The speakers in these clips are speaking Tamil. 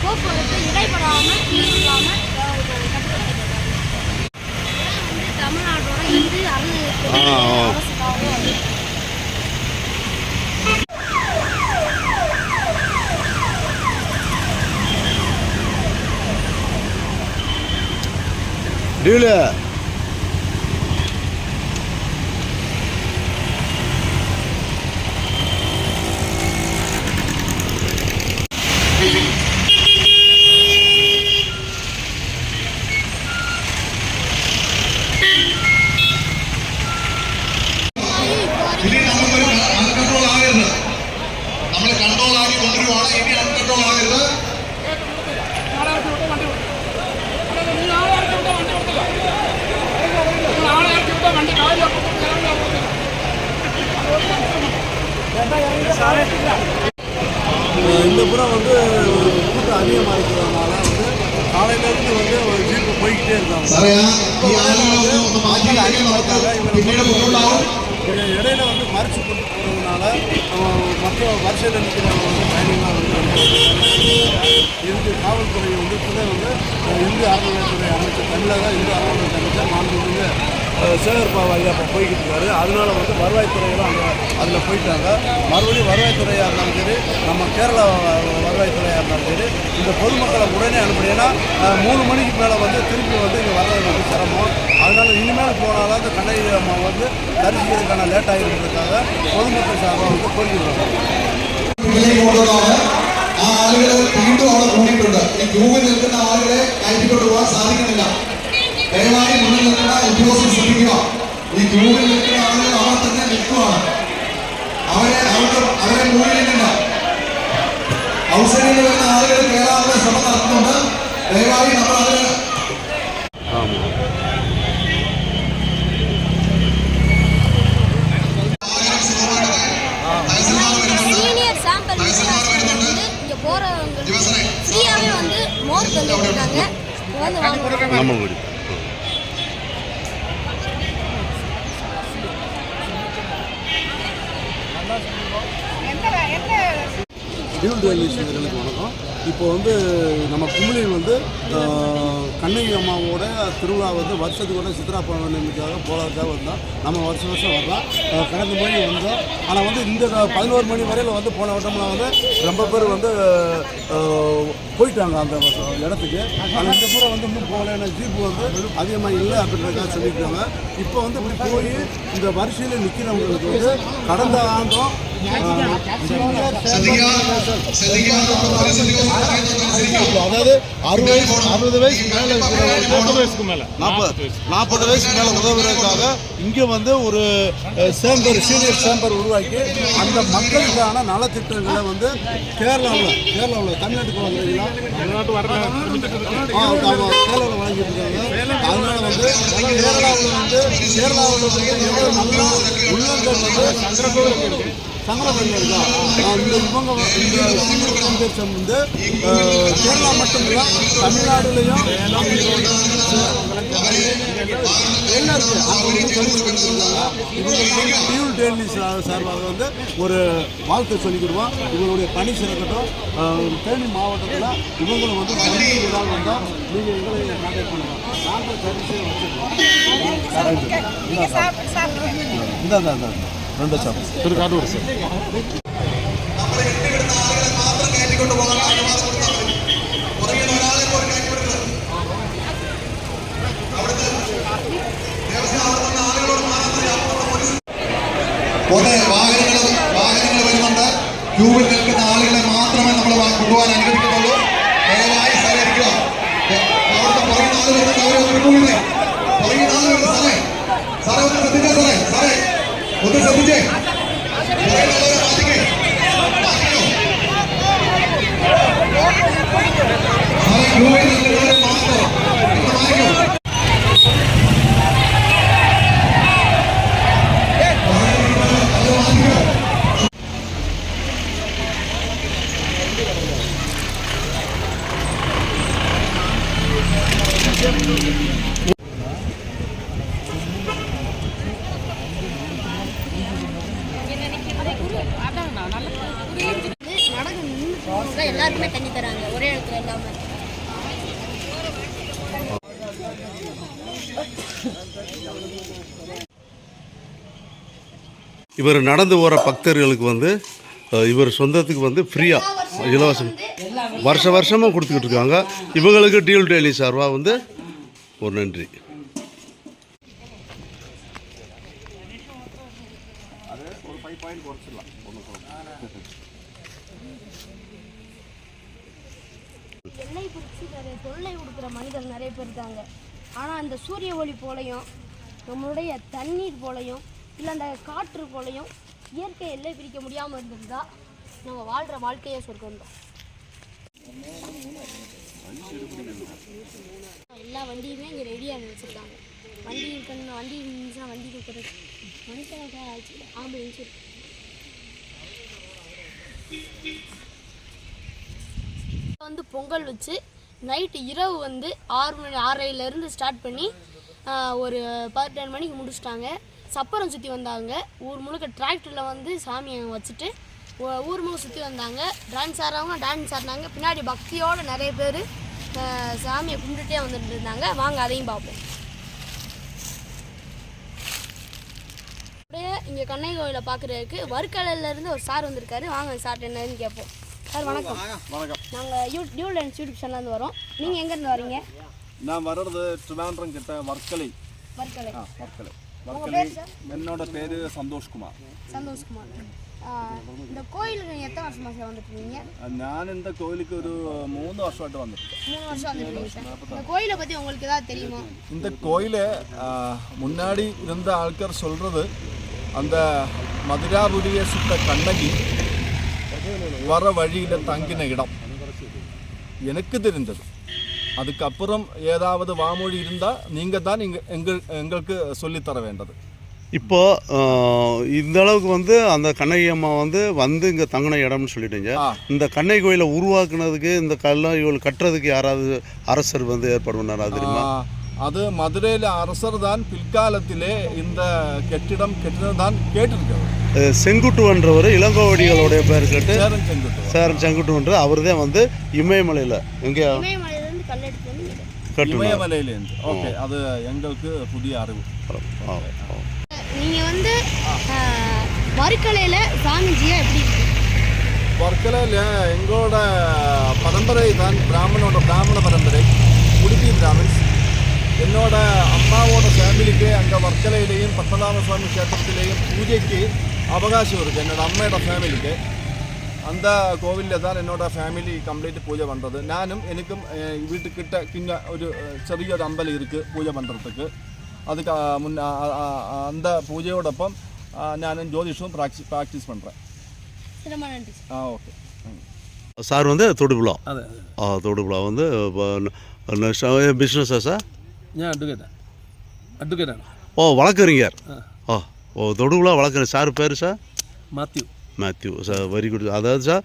போக்குவரத்து இடைப்படாமல் இல்லாமல் தமிழ்நாட்டோட இந்து அரசுக்காக டீலு இந்த புறம் வந்து கூட்டம் அதிகமாக இருக்கிறதுனால வந்து காலையிலேருந்து வந்து ஒரு ஜீப்பு போய்கிட்டே இருக்காங்க. அதிகமாக இருக்காங்க. இடையில வந்து மறைச்சு கொண்டு போகிறதுனால மற்ற வரிசையில் நிற்கிறவங்க வந்து பயணிகளாக வந்து இருந்து காவல்துறை வந்து துணை வந்து இந்து அறநிலையத்துறை அமைச்சர் தமிழக இந்து அறநிலையத்துறை அமைச்சர் மாண்புமிகு சேகர் பாபு ஐயா இப்போ போய்கிட்டு இருக்காரு. அதனால வந்து வருவாய்த்துறையெல்லாம் அதில் போயிட்டாங்க. மறுபடியும் வருவாய்த்துறையாக இருந்தாலும் சரி, நம்ம கேரளா வருவாய்த்துறையாக இருந்தாலும் சரி, இந்த பொதுமக்களை உடனே அனுப்புனீங்கன்னா 3 மணிக்கு மேலே வந்து திருப்பி வந்து இங்கே வர்றது வந்து சிரமம். அதனால் இனிமேல் போனாலும் அந்த கண்ணகி அம்மா வந்து தரிசிக்கிறதுக்கான லேட் ஆகிருக்கிறதுக்காக பொதுமக்கள் சார்பாக வந்து கோரிக்கை ആളുകൾ വീണ്ടും അവിടെ കൂടിയിട്ടുണ്ട്. ഈ ക്യൂവിൽ നിൽക്കുന്ന ആളുകളെ കയറ്റിക്കൊണ്ട് പോകാൻ സാധിക്കുന്നില്ല. ദയവായി മുന്നിൽ നിൽക്കുന്ന ഉദ്യോഗസ്ഥർ ശ്രദ്ധിക്കുക. ഈ ക്യൂവിൽ നിൽക്കുന്ന ആളുകൾ അവർ തന്നെ നിൽക്കുകയാണ്. അവരെ മൂടിയിട്ടില്ല. ഔഷധിയിൽ വരുന്ന ആളുകൾ കയറാനുള്ള ശ്രമം നടത്തുന്നുണ്ട്. ദയവായി നമ്മൾ അതിന് ஃப்ரீயாகவே வந்து மோர் தந்துருக்காங்க. வணக்கம். இப்போ வந்து நம்ம கும்பலில் வந்து கண்ணகி அம்மாவோட திருவிழா வந்து வருஷத்துக்கு கூட சித்ரா பௌர்ணமிக்காக போகிறதுக்காக வந்தோம். நம்ம வருஷம் வரலாம். கடந்த மணி வந்தோம். ஆனால் வந்து இந்த 11 மணி வரையில் வந்து போன வட்டம்லாம் வந்து ரொம்ப பேர் வந்து போயிட்டாங்க அந்த இடத்துக்கு. ஆனால் இந்த பூரா வந்து இன்னும் போகல. ஜீப்பு வந்து அதிகமாக இல்லை அப்படின்றதுக்காக சொல்லியிருக்காங்க. இப்போ வந்து இப்படி போய் இந்த வரிசையில் நிற்கிறவங்களுக்கு வந்து கடந்த ஆண்டும் அதாவது 60 வயசு மேலே 40 வயசுக்கு மேலே உதவுறதுக்காக இங்கே வந்து ஒரு சீனியர் சேம்பர் உருவாக்கி அந்த மக்களுக்கான நலத்திட்டங்களை வந்து கேரளாவில் தமிழ்நாட்டுக்கு வந்தீங்கன்னா கேரளாவில் வழங்கிட்டு இருக்காங்க. அதனால வந்து கேரளாவில் வந்து எவ்வளோ நல்ல உள்ளங்கள் வந்து சங்கரபுரம் இருக்கா. இந்த இவங்க இந்த சீனியர் காம்படிஷன் வந்து கேரளா மட்டும் இல்லை, தமிழ்நாடுலேயும் எல்லாம் இருக்குது. அவங்க வந்து சொல்லி கொடுத்துருக்காங்க. இவங்களுக்கு வந்து டியூல் டெய்லி சார்பாக வந்து ஒரு வாழ்த்து சொல்லிக்கிடுவோம். இவங்களுடைய பணி சிறக்கட்டும். தேனி மாவட்டத்தில் இவங்களும் வந்து சர்வீஸ் ஏதாவது வந்தால் நீங்கள் எங்களை கான்டாக்ட் பண்ணுவோம். நாங்கள் சர்வீஸே வச்சுருக்கோம். இந்த 2 சாப்பிடும் ஒரு கார்டு வரும் சார். വാഹനങ്ങൾ വരുന്നുണ്ട്. ക്യൂവിൽ നിൽക്കുന്ന ആളുകളെ മാത്രമേ നമ്മൾ കൊണ്ടുപോകാൻ അനുവദിക്കുന്നുള്ളൂ. ദയവായി സഹകരിക്കുക. അവിടുത്തെ പുറകിൽ ആള് വരുന്നുണ്ട്. അവരെ ഒന്ന് വിട്ടുകൊള്ളുന്നേ. പുറകിൽ ആള് വരുന്നത് സാറേ ഒന്ന് ശ്രദ്ധിച്ചേ. സാറേ ഒന്ന് ശ്രദ്ധിച്ചേ. പുറകിലുള്ളവരെ മാറ്റിക്കേ. സാറേ ക്യൂവിൽ നിൽക്കുന്നവരെ മാത്രം ഒന്ന് മാറ്റിക്കോ. எல்லாருக்குமே தண்ணி தராங்க ஒரே இடத்துல இல்லாமல். இவர் நடந்து போகிற பக்தர்களுக்கு வந்து இவர் சொந்தத்துக்கு வந்து ஃப்ரீயாக இலவசம் வருஷமாக கொடுத்துக்கிட்டு இருக்காங்க. இவங்களுக்கு டியூல் டெய்லி சார்பாக வந்து ஒரு நன்றி. எண்ணெய் பிடிச்சி நிறைய தொல்லை கொடுக்குற மனிதர்கள் நிறைய பேர் இருக்காங்க. ஆனால் அந்த சூரிய ஒளி போலையும் நம்மளுடைய தண்ணீர் போலையும் இல்லை அந்த காற்று போலையும் இயற்கை எல்லை பிரிக்க முடியாமல் இருந்திருந்தா நம்ம வாழ்கிற வாழ்க்கையே சொர்க்கம் தான். எல்லா வண்டியுமே இங்கே ரெடியாக வச்சுருக்காங்க. வண்டி இருக்கணும், வண்டி இருந்துச்சுன்னா வண்டி கொடுக்குறது மனுஷனாக ஆச்சு ஆம்புலன்ஸ் வந்து பொங்கல் வச்சு நைட்டு இரவு வந்து 6:30 ஸ்டார்ட் பண்ணி ஒரு 10 மணிக்கு முடிச்சிட்டாங்க. சப்பரம் சுற்றி வந்தாங்க. ஊர் முழுக்க டிராக்டரில் வந்து சாமியை வச்சுட்டு ஊர் முழுக்க சுற்றி வந்தாங்க. டான்ஸ் ஆடுறவங்க டான்ஸ் ஆடினாங்க. பின்னாடி பக்தியோடு நிறைய பேர் சாமியை கும்பிட்டுட்டே வந்துட்டு இருந்தாங்க. வாங்க அதையும் பார்ப்போம். அப்படியே இங்கே கண்ணகி கோயிலை பார்க்குறதுக்கு வர்க்கலையிலேருந்து ஒரு சார் வந்திருக்காரு. வாங்க சார் என்னன்னு கேட்போம். சார் வணக்கம். வணக்கம். நாங்கள் டியூல் டான்ஸ் யூடியூப் சேனல்லேருந்து வரோம். நீங்கள் எங்கேருந்து வரீங்க? நான் வர்றது ட்ரிவாண்ட்ரம் கிட்ட வர்க்கலை. வர்க்கலை. வர்க்கலை. உங்கள் பேர் சார்? என்னோட பேர் சந்தோஷ்குமார். சந்தோஷ்குமார். இந்த கோயிலுக்கு எத்தனை வருஷமாக சார் வந்துட்டு இருக்கீங்க? நான் இந்த கோயிலுக்கு ஒரு 3 வருஷமாയിട്ട് வந்திருக்கேன். 3 வருஷம் வந்துருக்கீங்க சார். இந்த கோயிலை பற்றி உங்களுக்கு ஏதாவது தெரியுமா? இந்த கோயிலை முன்னாடி இருந்த ஆட்கள் சொல்கிறது அந்த மதுராபுரியை சுட்ட கண்ணகி வர வழியில் தங்கின இடம் எனக்கு தெரிந்தது. அதுக்கப்புறம் ஏதாவது வாமொழி இருந்தால் நீங்கள் தான் எங்களுக்கு சொல்லித்தர வேண்டது. இப்போது இந்த அளவுக்கு வந்து அந்த கண்ணகி அம்மா வந்து இங்கே தங்கின இடம்னு சொல்லிட்டீங்க. இந்த கண்ணகி கோயிலை உருவாக்குனதுக்கு இந்த கண்ணகி கட்டுறதுக்கு யாராவது அரசர் வந்து ஏற்பாடு பண்ணாரா தெரியுமா? அது மதுரையில் அரசர் தான் பிற்காலத்திலே இந்த கட்டிடம் கட்டினதான் கேட்டிருக்காரு. செங்குட்டுவன்றவர் இளங்கோவடிகளுடைய பேர் கேட்டு சேரன் செங்குட்டுவன்ற அவர் தான் வந்து இமயமலையில் எங்கே இமயமலையிலேருந்து கல்லெடுத்து இமயமலையிலேருந்து. ஓகே, அது எங்களுக்கு புதிய அறிவு. நீங்கள் வந்து வர்க்கலையில் சாமிஜியா எப்படி? வர்க்கலையில் எங்களோட பரம்பரை தான் பிராமண பரம்பரை, உடுப்பி பிராமின்ஸ். என்னோட அம்மாவோட ஃபேமிலிக்கு அங்கே வர்க்கலையிலையும் பத்மநாப சுவாமி க்ஷேத்திரத்திலையும் பூஜைக்கு அவகாசம் இருக்குது. என்னோட அம்மையோட ஃபேமிலிக்கு அந்த கோவிலில் தான் என்னோட ஃபேமிலி கம்ப்ளீட் பூஜை பண்ணுறது. நானும் எனக்கும் வீட்டுக்கிட்ட கிண்ண ஒரு ചെറിയൊരു அம்பலம் இருக்குது பூஜை பண்ணுறதுக்கு. அதுக்கு அந்த பூஜையோடொപ്പം ഞാനും ஜோதிஷமும் ப்ராக்டிஸ் பண்ணுறேன். ஓகே சார் வந்து தொடுபுழா. தொடுபுழா வந்து பிஸ்னஸா சார்? ഞാൻ അഡ്വക്കേറ്റാണ്. வழக்கறிஞர். தொடுபுழா வழக்கறிஞர். சார் பேர் sir? Mathew sir. Very good. அதாவது சார்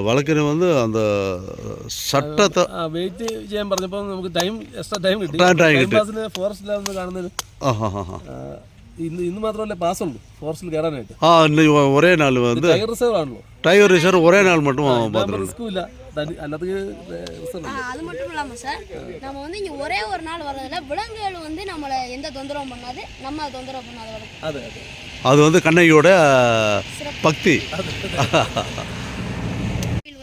வழக்கறிஞர் வந்து அந்த சட்டத்தை വെയിറ്റ് ചെയ്യാൻ പറഞ്ഞപ്പോൾ നമുക്ക് എക്സ്ട്രാ ടൈം കിട്ടി. ഫോറസ്റ്റിലാണെന്ന് കാണുന്നത്. ഇന്ന് മാത്രമല്ല പാസ്സുള്ളൂ ഫോറസ്റ്റിൽ കയറാനായിട്ട്. ஒரே நாள் வந்து ടൈഗർ റിസർവ് ആണല്ലോ. டைகர் ரிசர்வ் ஒரே நாள் மட்டும் ரிஸ்க்கும் இல்லை. அல்லாத அது மட்டும் இல்லாமல் சார் நம்ம வந்து இங்கே ஒரே ஒரு நாள் வர்றதில்ல. விலங்குகள் வந்து நம்மளை எந்த தொந்தரவும் பண்ணாது, நம்ம தொந்தரவு பண்ணாத. அது அது வந்து கண்ணகியோட பக்தி.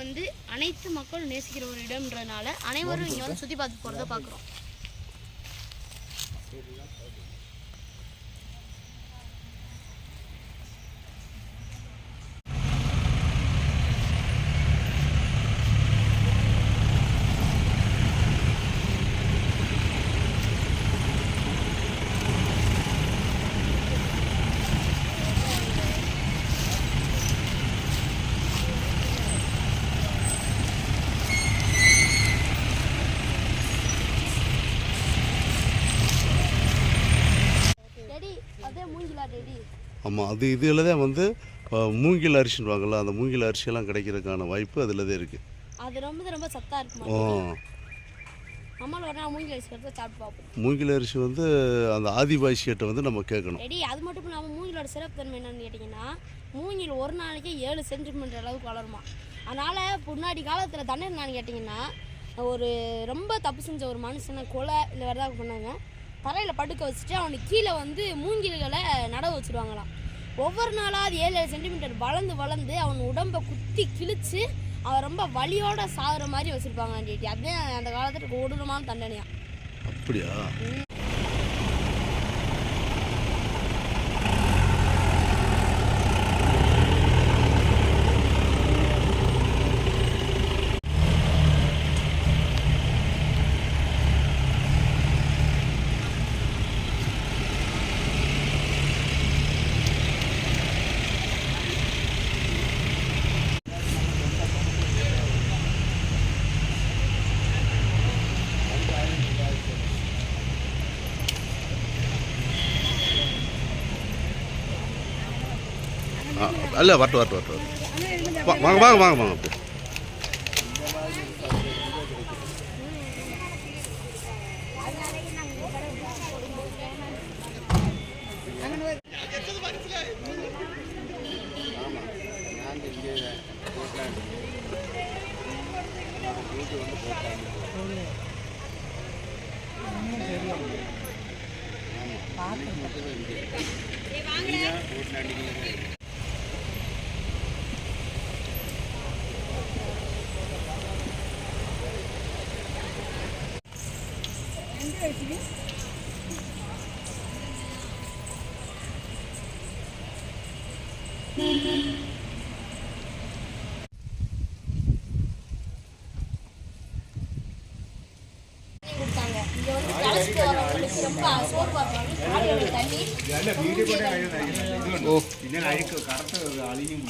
வந்து அனைத்து மக்களும் நேசிக்கிற ஒரு இடம்ன்றதுனால அனைவரும் இங்கே வந்து சுற்றி பார்த்து போகிறத பார்க்குறோம். ஆமாம், அது இதில் தான் வந்து மூங்கில் அரிசின்னுவாங்கள்ல, அந்த மூங்கில் அரிசியெல்லாம் கிடைக்கிறதுக்கான வாய்ப்பு அதில் தான் இருக்குது. அது ரொம்ப சத்தாக இருக்கும். நம்மள ஒரு நாள் மூங்கில் அரிசி எடுத்து சாப்பிட்டு பார்ப்போம். மூங்கில் அரிசி வந்து அந்த ஆதிவாசிகிட்ட வந்து நம்ம கேட்கணும். அது மட்டும் இல்லாமல் மூங்கிலோட சிறப்பு தன்மை என்னன்னு கேட்டிங்கன்னா, மூங்கில் ஒரு நாளைக்கு 7 சென்டிமீட்டர் அளவுக்கு வளருமா. அதனால் முன்னாடி காலத்தில் தண்டனை என்னன்னு கேட்டிங்கன்னா, ஒரு ரொம்ப தப்பு செஞ்ச ஒரு மனுஷனை கொலை இல்லை வேறு ஏதாவது பண்ணாங்க, தரையில் படுக்க வச்சுட்டு அவனுக்கு கீழே வந்து மூங்கில்களை நடவு வச்சுருவாங்களாம். ஒவ்வொரு நாளாக அது 7 சென்டிமீட்டர் வளர்ந்து அவன் உடம்பை குத்தி கிழித்து அவன் ரொம்ப வலியோட சாகுற மாதிரி வச்சுருப்பாங்க. அதே அந்த காலத்தில் கொடூரமான தண்டனையா. அப்படியா? அல்ல வரட்டு வாங்க வாங்க வாங்க வாங்க அப்படி. கொடுத்தாங்க. இங்கே வந்து கலசிட்டு வரவங்களுக்கு ரொம்ப சோர்வாக இருப்பாங்க. காலையில் தண்ணி ഇതിന് അഴുക്ക് കറുത്ത് അളിഞ്ഞും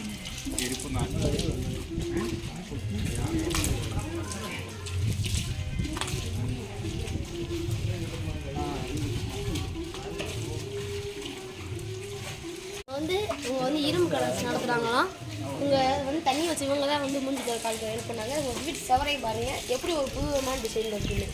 എരിപ്പ് നാട്ടിൽ வந்து இவங்க வந்து இரும்பு கடை நடத்துகிறாங்களாம். இவங்க வந்து தண்ணி வச்சு இவங்க தான் வந்து மூஞ்சி காலத்தில் ஹெல்ப் பண்ணாங்க. உங்கள் வீட்டு செவரையும் பாருங்கள் எப்படி ஒரு புதுவிதமான டிசைனில் இருக்குன்னு.